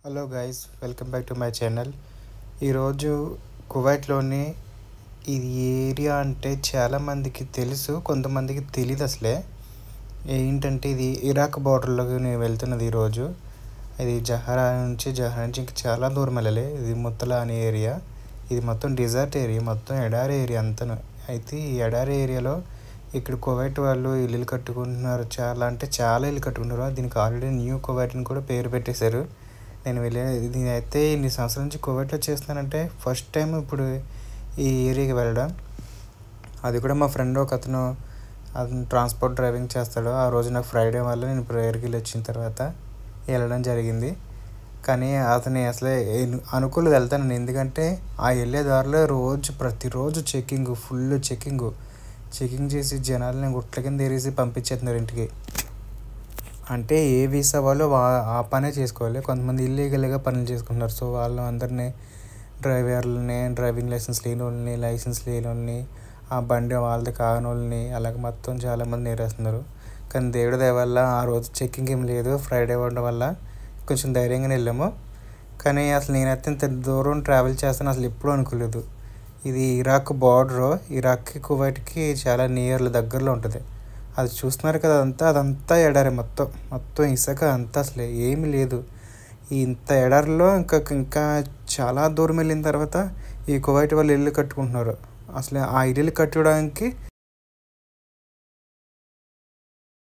Hello guys, welcome back to my channel. ఈరోజు కువైట్లోని ఇది area అంటే చాలామందికి తెలుసు, కొంతమందికి తెలియదు అసలే. ఏంటంటే ఇది ఇరాక్ బార్డర్లోకి నేను వెళ్తున్నది ఈరోజు. ఇది జహరా నుంచి ఇంకా చాలా దూరం వెళ్ళాలి. ఇది ముత్తలా అనే ఏరియా. ఇది మొత్తం డిజర్ట్ ఏరియా, మొత్తం ఎడారి ఏరియా అంతను. అయితే ఈ ఎడారి ఏరియాలో ఇక్కడ కువైట్ వాళ్ళు ఇల్లు కట్టుకుంటున్నారు. చాలా ఇల్లు కట్టుకుంటున్నారు. దీనికి ఆల్రెడీ న్యూ కువైట్ అని కూడా పేరు పెట్టేశారు. నేను అయితే ఇన్ని సంవత్సరాల నుంచి కువైట్లో చేస్తున్నానంటే ఫస్ట్ టైం ఇప్పుడు ఈ ఏరియాకి వెళ్ళడం. అది కూడా మా ఫ్రెండ్ ఒక అతను ట్రాన్స్పోర్ట్ డ్రైవింగ్ చేస్తాడు. ఆ రోజు నాకు ఫ్రైడే వల్ల నేను ప్రేయర్కి వెళ్ళి వచ్చిన తర్వాత వెళ్ళడం జరిగింది. కానీ అతని అసలే అనుకూలంగా వెళ్తాను, ఎందుకంటే ఆ వెళ్ళే దారిలో ప్రతిరోజు ఫుల్ చెకింగ్ చేసి జనాలని గుట్ల కింద ఏరేసి పంపించేస్తున్నారు ఇంటికి. అంటే ఏ వీసా వాళ్ళు ఆ పనే చేసుకోవాలి. కొంతమంది ఇల్లీగల్గా పనులు చేసుకుంటున్నారు. సో వాళ్ళు అందరినీ డ్రైవింగ్ లైసెన్స్ లేని వాళ్ళని, ఆ బండి వాళ్ళది కాని వాళ్ళని అలాగే మొత్తం చాలామంది నేరేస్తున్నారు. కానీ దేవుడి దయ వల్ల ఆ రోజు చెక్కింగ్ ఏం లేదు. ఫ్రైడే ఉండడం వల్ల కొంచెం ధైర్యంగానే వెళ్ళాము. కానీ అసలు నేనైతే ఇంత దూరం ట్రావెల్ చేస్తాను అసలు ఎప్పుడూ అనుకోలేదు. ఇది ఇరాక్ బార్డరు. ఇరాక్కి కువైట్కి చాలా దగ్గరలో ఉంటుంది. అది చూస్తున్నారు కదా, అదంతా ఎడారి, మొత్తం ఇసుక అంతా, అసలు ఏమీ లేదు. ఇంత ఎడారిలో ఇంకా చాలా దూరం వెళ్ళిన తర్వాత ఈ కువైట్ వాళ్ళు ఇల్లు కట్టుకుంటున్నారు. అసలు ఆ ఇల్లు కట్టడానికి